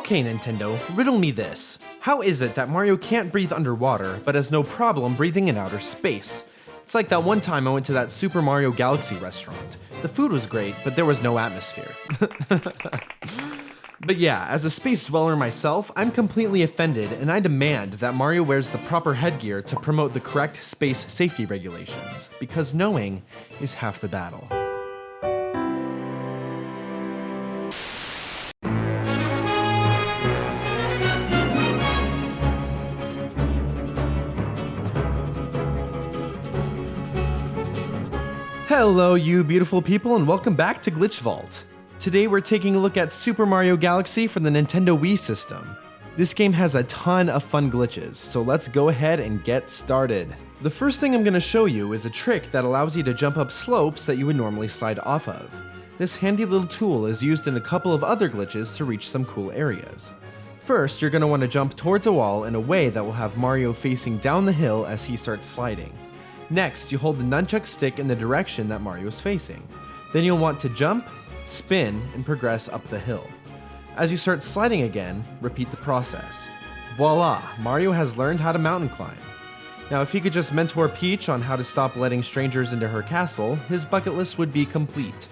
Okay, Nintendo, riddle me this. How is it that Mario can't breathe underwater, but has no problem breathing in outer space? It's like that one time I went to that Super Mario Galaxy restaurant. The food was great, but there was no atmosphere. But yeah, as a space dweller myself, I'm completely offended and I demand that Mario wears the proper headgear to promote the correct space safety regulations, because knowing is half the battle. Hello you beautiful people and welcome back to Glitch Vault. Today we're taking a look at Super Mario Galaxy for the Nintendo Wii system. This game has a ton of fun glitches, so let's go ahead and get started. The first thing I'm going to show you is a trick that allows you to jump up slopes that you would normally slide off of. This handy little tool is used in a couple of other glitches to reach some cool areas. First, you're going to want to jump towards a wall in a way that will have Mario facing down the hill as he starts sliding. Next, you hold the nunchuck stick in the direction that Mario is facing. Then you'll want to jump, spin, and progress up the hill. As you start sliding again, repeat the process. Voila, Mario has learned how to mountain climb. Now if he could just mentor Peach on how to stop letting strangers into her castle, his bucket list would be complete.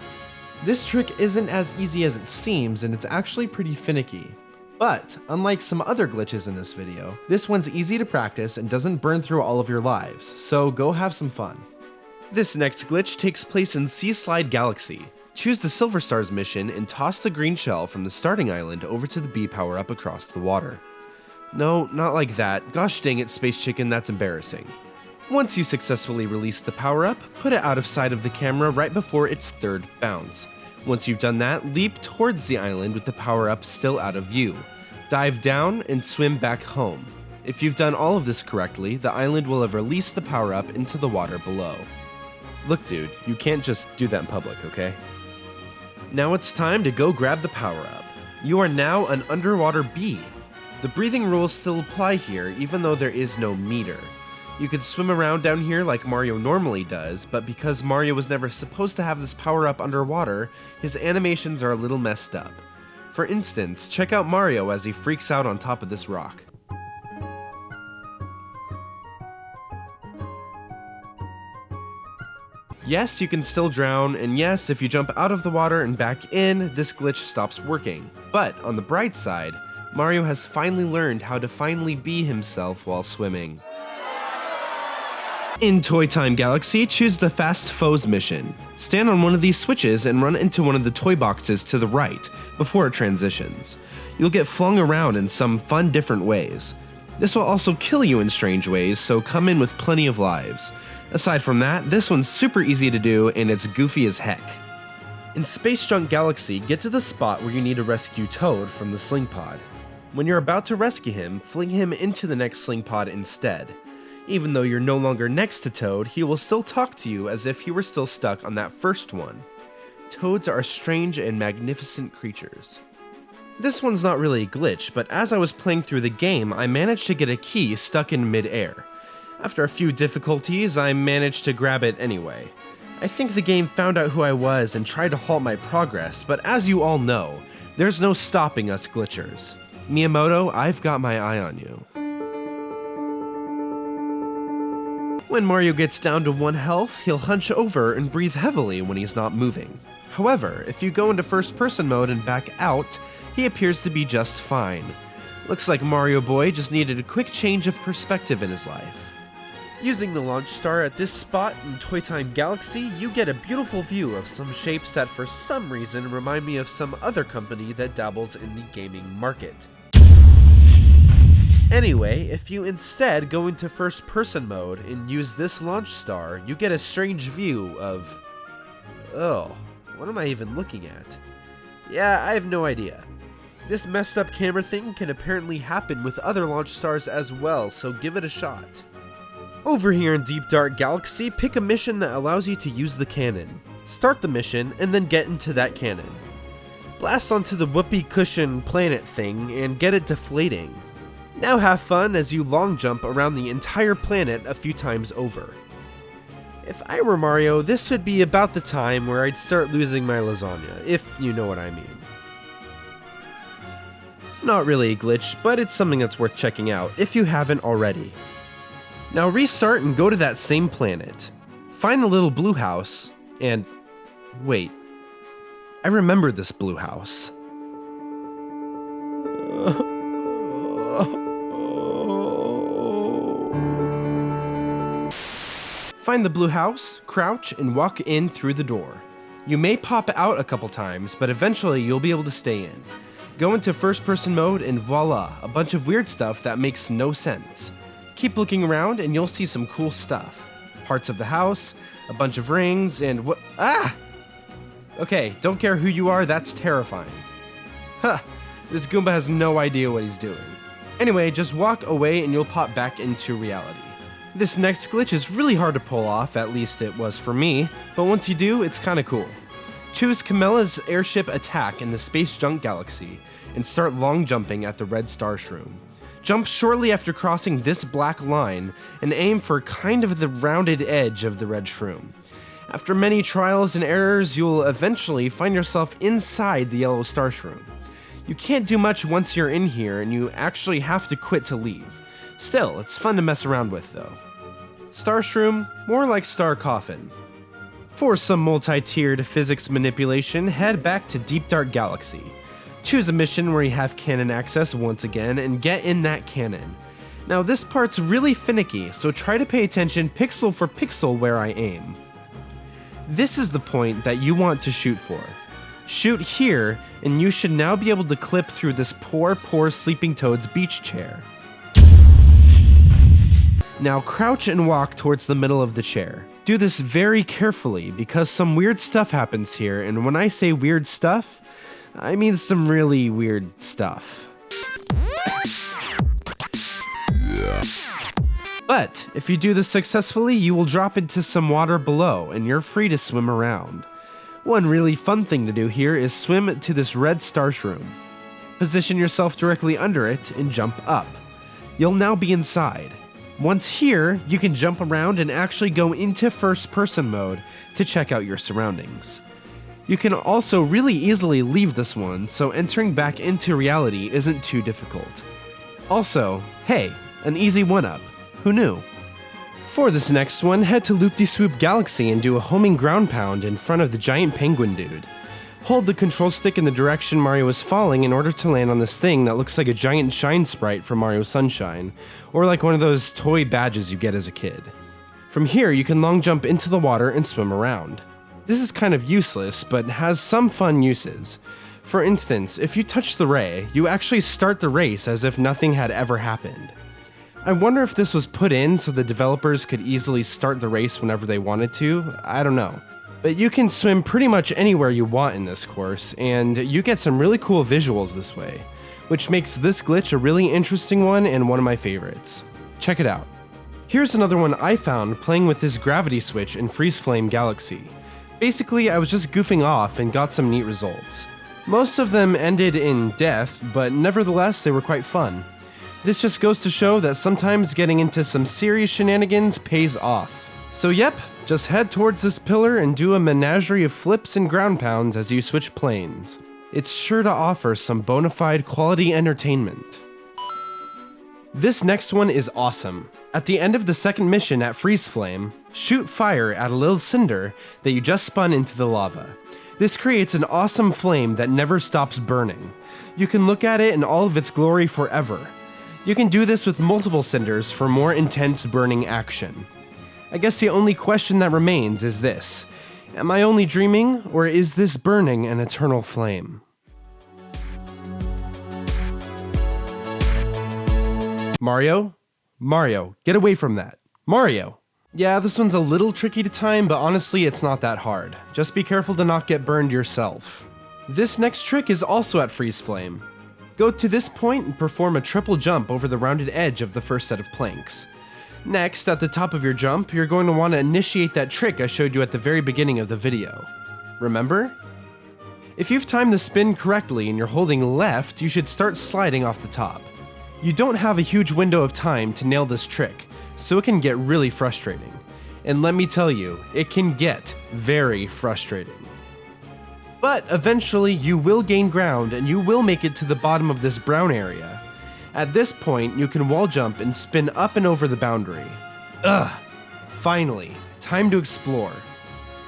This trick isn't as easy as it seems, and it's actually pretty finicky. But, unlike some other glitches in this video, this one's easy to practice and doesn't burn through all of your lives, so go have some fun. This next glitch takes place in Sea Slide Galaxy. Choose the Silver Stars mission and toss the green shell from the starting island over to the B power-up across the water. No, not like that. Gosh dang it, Space Chicken, that's embarrassing. Once you successfully release the power-up, put it out of sight of the camera right before its third bounce. Once you've done that, leap towards the island with the power-up still out of view. Dive down and swim back home. If you've done all of this correctly, the island will have released the power-up into the water below. Look dude, you can't just do that in public, okay? Now it's time to go grab the power-up. You are now an underwater bee. The breathing rules still apply here, even though there is no meter. You could swim around down here like Mario normally does, but because Mario was never supposed to have this power-up underwater, his animations are a little messed up. For instance, check out Mario as he freaks out on top of this rock. Yes, you can still drown, and yes, if you jump out of the water and back in, this glitch stops working. But on the bright side, Mario has finally learned how to finally be himself while swimming. In Toy Time Galaxy, choose the Fast Foes mission. Stand on one of these switches and run into one of the toy boxes to the right, before it transitions. You'll get flung around in some fun different ways. This will also kill you in strange ways, so come in with plenty of lives. Aside from that, this one's super easy to do and it's goofy as heck. In Space Junk Galaxy, get to the spot where you need to rescue Toad from the sling pod. When you're about to rescue him, fling him into the next sling pod instead. Even though you're no longer next to Toad, he will still talk to you as if he were still stuck on that first one. Toads are strange and magnificent creatures. This one's not really a glitch, but as I was playing through the game, I managed to get a key stuck in mid-air. After a few difficulties, I managed to grab it anyway. I think the game found out who I was and tried to halt my progress, but as you all know, there's no stopping us glitchers. Miyamoto, I've got my eye on you. When Mario gets down to 1 health, he'll hunch over and breathe heavily when he's not moving. However, if you go into first-person mode and back out, he appears to be just fine. Looks like Mario Boy just needed a quick change of perspective in his life. Using the launch star at this spot in Toy Time Galaxy, you get a beautiful view of some shapes that for some reason remind me of some other company that dabbles in the gaming market. Anyway, if you instead go into first person mode and use this launch star, you get a strange view of... oh, what am I even looking at? Yeah, I have no idea. This messed up camera thing can apparently happen with other launch stars as well, so give it a shot. Over here in Deep Dark Galaxy, pick a mission that allows you to use the cannon. Start the mission, and then get into that cannon. Blast onto the whoopee cushion planet thing, and get it deflating. Now have fun as you long jump around the entire planet a few times over. If I were Mario, this would be about the time where I'd start losing my lasagna, if you know what I mean. Not really a glitch, but it's something that's worth checking out if you haven't already. Now restart and go to that same planet. Find the little blue house, and wait, I remember this blue house. Find the blue house, crouch, and walk in through the door. You may pop out a couple times, but eventually you'll be able to stay in. Go into first person mode and voila, a bunch of weird stuff that makes no sense. Keep looking around and you'll see some cool stuff. Parts of the house, a bunch of rings, and what? Ah! Okay, don't care who you are, that's terrifying. Huh, this Goomba has no idea what he's doing. Anyway, just walk away and you'll pop back into reality. This next glitch is really hard to pull off, at least it was for me, but once you do, it's kinda cool. Choose Camilla's airship attack in the Space Junk Galaxy and start long jumping at the red star shroom. Jump shortly after crossing this black line and aim for kind of the rounded edge of the red shroom. After many trials and errors, you'll eventually find yourself inside the yellow star shroom. You can't do much once you're in here and you actually have to quit to leave. Still, it's fun to mess around with though. Star Shroom, more like Star Coffin. For some multi-tiered physics manipulation, head back to Deep Dark Galaxy. Choose a mission where you have cannon access once again and get in that cannon. Now this part's really finicky, so try to pay attention pixel for pixel where I aim. This is the point that you want to shoot for. Shoot here, and you should now be able to clip through this poor Sleeping Toad's beach chair. Now crouch and walk towards the middle of the chair. Do this very carefully because some weird stuff happens here, and when I say weird stuff, I mean some really weird stuff. But if you do this successfully, you will drop into some water below and you're free to swim around. One really fun thing to do here is swim to this red star shroom. Position yourself directly under it and jump up. You'll now be inside. Once here, you can jump around and actually go into first-person mode to check out your surroundings. You can also really easily leave this one, so entering back into reality isn't too difficult. Also, hey, an easy one-up. Who knew? For this next one, head to Loop-de-Swoop Galaxy and do a homing ground pound in front of the giant penguin dude. Hold the control stick in the direction Mario is falling in order to land on this thing that looks like a giant shine sprite from Mario Sunshine, or like one of those toy badges you get as a kid. From here, you can long jump into the water and swim around. This is kind of useless, but has some fun uses. For instance, if you touch the ray, you actually start the race as if nothing had ever happened. I wonder if this was put in so the developers could easily start the race whenever they wanted to, I don't know. But you can swim pretty much anywhere you want in this course, and you get some really cool visuals this way, which makes this glitch a really interesting one and one of my favorites. Check it out. Here's another one I found playing with this gravity switch in Freeze Flame Galaxy. Basically, I was just goofing off and got some neat results. Most of them ended in death, but nevertheless they were quite fun. This just goes to show that sometimes getting into some serious shenanigans pays off. So yep, just head towards this pillar and do a menagerie of flips and ground pounds as you switch planes. It's sure to offer some bona fide quality entertainment. This next one is awesome. At the end of the second mission at Freeze Flame, shoot fire at a little cinder that you just spun into the lava. This creates an awesome flame that never stops burning. You can look at it in all of its glory forever. You can do this with multiple cinders for more intense burning action. I guess the only question that remains is this: am I only dreaming, or is this burning an eternal flame? Mario? Mario, get away from that. Mario! Yeah, this one's a little tricky to time, but honestly it's not that hard. Just be careful to not get burned yourself. This next trick is also at Freeze Flame. Go to this point and perform a triple jump over the rounded edge of the first set of planks. Next, at the top of your jump, you're going to want to initiate that trick I showed you at the very beginning of the video. Remember? If you've timed the spin correctly and you're holding left, you should start sliding off the top. You don't have a huge window of time to nail this trick, so it can get really frustrating. And let me tell you, it can get very frustrating. But eventually you will gain ground and you will make it to the bottom of this brown area. At this point, you can wall jump and spin up and over the boundary. Ugh! Finally, time to explore.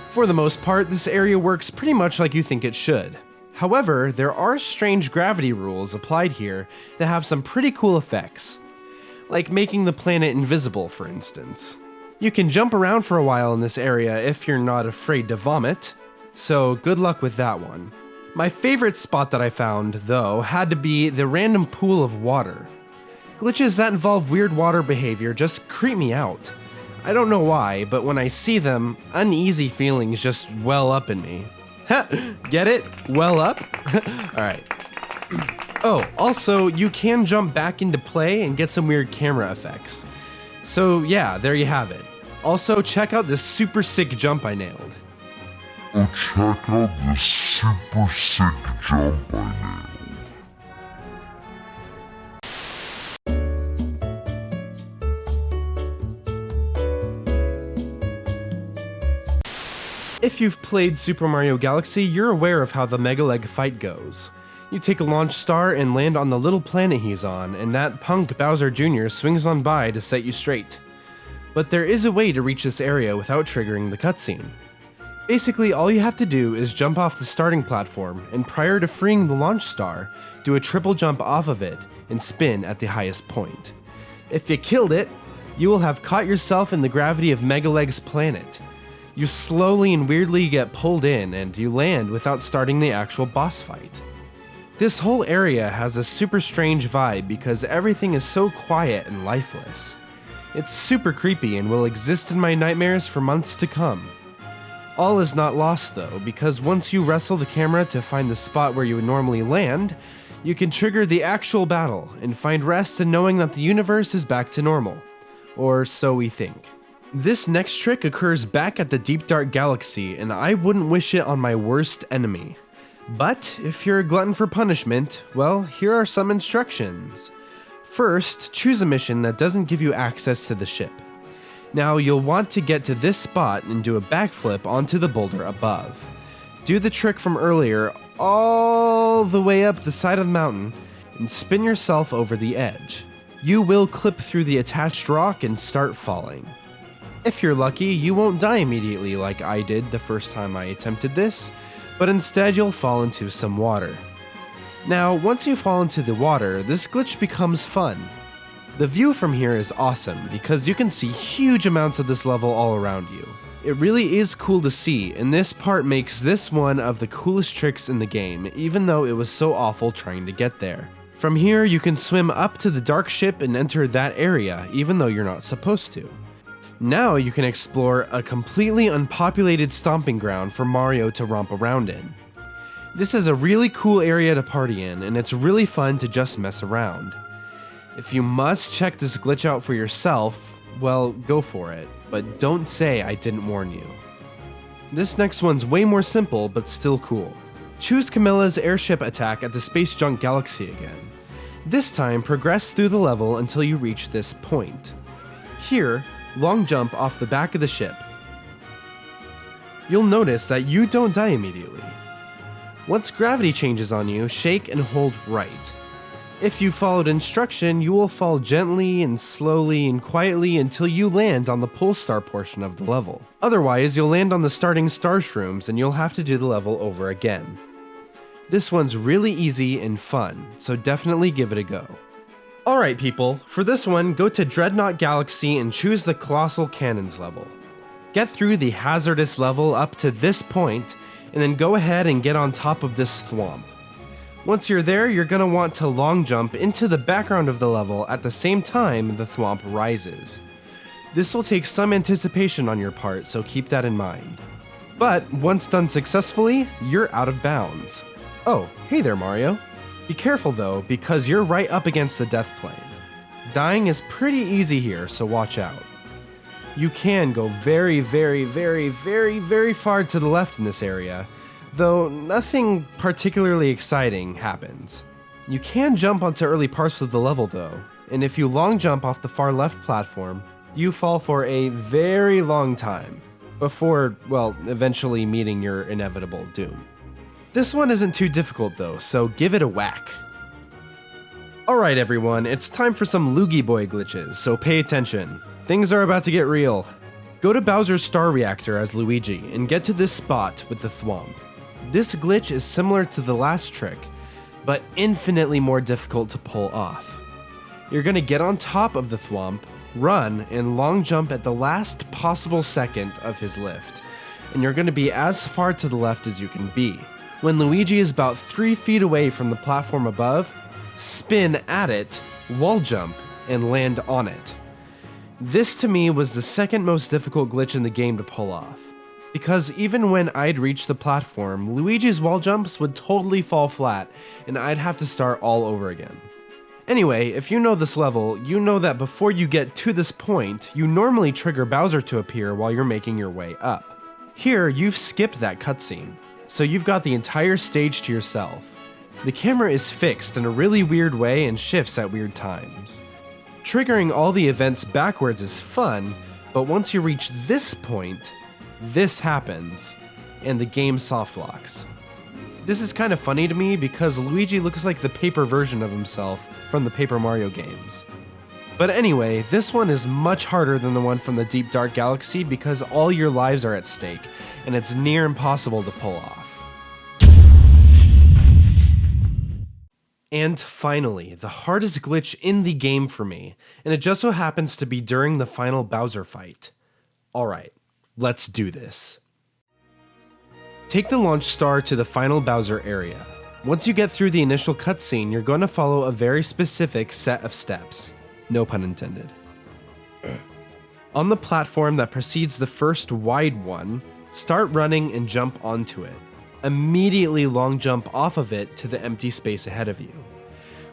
For the most part, this area works pretty much like you think it should. However, there are strange gravity rules applied here that have some pretty cool effects, like making the planet invisible, for instance. You can jump around for a while in this area if you're not afraid to vomit, so good luck with that one. My favorite spot that I found, though, had to be the random pool of water. Glitches that involve weird water behavior just creep me out. I don't know why, but when I see them, uneasy feelings just well up in me. Get it? Well up? Alright. Oh, also, you can jump back into play and get some weird camera effects. So yeah, there you have it. Also, check out this super sick jump I nailed. Check out this super sick jump I nailed. If you've played Super Mario Galaxy, you're aware of how the Mega Leg fight goes. You take a launch star and land on the little planet he's on, and that punk Bowser Jr. swings on by to set you straight. But there is a way to reach this area without triggering the cutscene. Basically, all you have to do is jump off the starting platform, and prior to freeing the launch star, do a triple jump off of it and spin at the highest point. If you killed it, you will have caught yourself in the gravity of Mega Leg's planet. You slowly and weirdly get pulled in, and you land without starting the actual boss fight. This whole area has a super strange vibe because everything is so quiet and lifeless. It's super creepy and will exist in my nightmares for months to come. All is not lost though, because once you wrestle the camera to find the spot where you would normally land, you can trigger the actual battle and find rest in knowing that the universe is back to normal. Or so we think. This next trick occurs back at the Deep Dark Galaxy, and I wouldn't wish it on my worst enemy. But if you're a glutton for punishment, well, here are some instructions. First, choose a mission that doesn't give you access to the ship. Now, you'll want to get to this spot and do a backflip onto the boulder above. Do the trick from earlier all the way up the side of the mountain and spin yourself over the edge. You will clip through the attached rock and start falling. If you're lucky, you won't die immediately like I did the first time I attempted this, but instead you'll fall into some water. Now, once you fall into the water, this glitch becomes fun. The view from here is awesome because you can see huge amounts of this level all around you. It really is cool to see, and this part makes this one of the coolest tricks in the game, even though it was so awful trying to get there. From here, you can swim up to the dark ship and enter that area, even though you're not supposed to. Now you can explore a completely unpopulated stomping ground for Mario to romp around in. This is a really cool area to party in, and it's really fun to just mess around. If you must check this glitch out for yourself, well, go for it, but don't say I didn't warn you. This next one's way more simple, but still cool. Choose Camilla's airship attack at the Space Junk Galaxy again. This time, progress through the level until you reach this point. Here, long jump off the back of the ship. You'll notice that you don't die immediately. Once gravity changes on you, shake and hold right. If you followed instruction, you will fall gently and slowly and quietly until you land on the pole star portion of the level. Otherwise, you'll land on the starting star shrooms and you'll have to do the level over again. This one's really easy and fun, so definitely give it a go. Alright people, for this one, go to Dreadnought Galaxy and choose the Colossal Cannons level. Get through the hazardous level up to this point, and then go ahead and get on top of this thwomp. Once you're there, you're going to want to long jump into the background of the level at the same time the thwomp rises. This will take some anticipation on your part, so keep that in mind. But once done successfully, you're out of bounds. Oh, hey there Mario. Be careful though, because you're right up against the death plane. Dying is pretty easy here, so watch out. You can go very far to the left in this area, though nothing particularly exciting happens. You can jump onto early parts of the level though, and if you long jump off the far left platform, you fall for a very long time, before, well, eventually meeting your inevitable doom. This one isn't too difficult though, so give it a whack. Alright everyone, it's time for some LUIGI boy glitches, so pay attention. Things are about to get real. Go to Bowser's Star Reactor as Luigi and get to this spot with the thwomp. This glitch is similar to the last trick, but infinitely more difficult to pull off. You're gonna get on top of the thwomp, run, and long jump at the last possible second of his lift, and you're gonna be as far to the left as you can be. When Luigi is about 3 feet away from the platform above, spin at it, wall jump, and land on it. This to me was the second most difficult glitch in the game to pull off, because even when I'd reach the platform, Luigi's wall jumps would totally fall flat and I'd have to start all over again. Anyway, if you know this level, you know that before you get to this point, you normally trigger Bowser to appear while you're making your way up. Here, you've skipped that cutscene, so you've got the entire stage to yourself. The camera is fixed in a really weird way and shifts at weird times. Triggering all the events backwards is fun, but once you reach this point, this happens, and the game soft locks. This is kind of funny to me because Luigi looks like the paper version of himself from the Paper Mario games. But anyway, this one is much harder than the one from the Deep Dark Galaxy because all your lives are at stake, and it's near impossible to pull off. And finally, the hardest glitch in the game for me, and it just so happens to be during the final Bowser fight. Alright, let's do this. Take the launch star to the final Bowser area. Once you get through the initial cutscene, you're going to follow a very specific set of steps. No pun intended. On the platform that precedes the first wide one, start running and jump onto it. Immediately long jump off of it to the empty space ahead of you.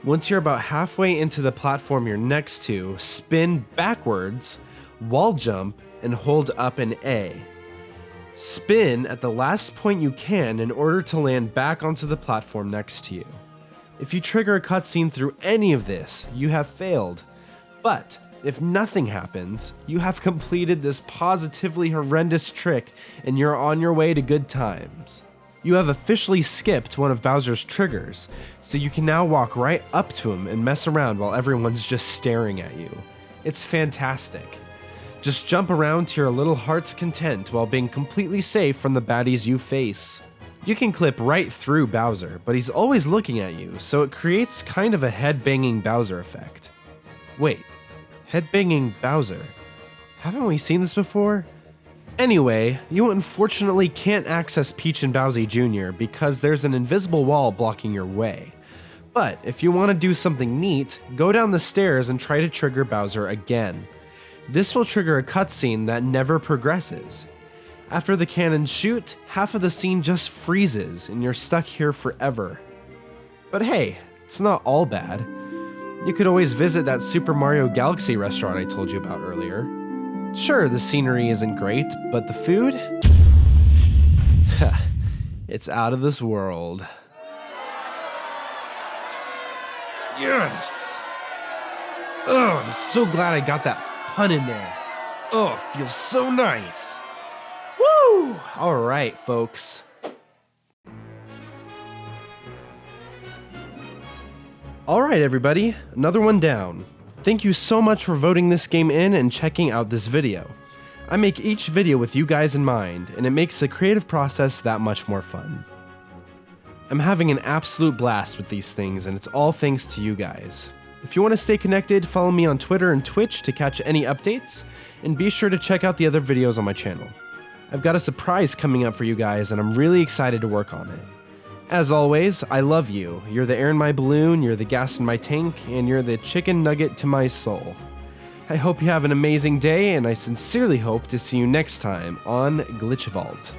Once you're about halfway into the platform you're next to, spin backwards, wall jump, and hold up an A. Spin at the last point you can in order to land back onto the platform next to you. If you trigger a cutscene through any of this, you have failed. But if nothing happens, you have completed this positively horrendous trick and you're on your way to good times. You have officially skipped one of Bowser's triggers, so you can now walk right up to him and mess around while everyone's just staring at you. It's fantastic. Just jump around to your little heart's content while being completely safe from the baddies you face. You can clip right through Bowser, but he's always looking at you, so it creates kind of a head-banging Bowser effect. Wait, head-banging Bowser? Haven't we seen this before? Anyway, you unfortunately can't access Peach and Bowser Jr. because there's an invisible wall blocking your way. But if you want to do something neat, go down the stairs and try to trigger Bowser again. This will trigger a cutscene that never progresses. After the cannons shoot, half of the scene just freezes and you're stuck here forever. But hey, it's not all bad. You could always visit that Super Mario Galaxy restaurant I told you about earlier. Sure, the scenery isn't great, but the food? It's out of this world. Yes! Oh, I'm so glad I got that pun in there. Oh, it feels so nice. Woo! Alright, folks. Alright, everybody, another one down. Thank you so much for voting this game in and checking out this video. I make each video with you guys in mind, and it makes the creative process that much more fun. I'm having an absolute blast with these things, and it's all thanks to you guys. If you want to stay connected, follow me on Twitter and Twitch to catch any updates, and be sure to check out the other videos on my channel. I've got a surprise coming up for you guys, and I'm really excited to work on it. As always, I love you. You're the air in my balloon, you're the gas in my tank, and you're the chicken nugget to my soul. I hope you have an amazing day, and I sincerely hope to see you next time on Glitch Vault.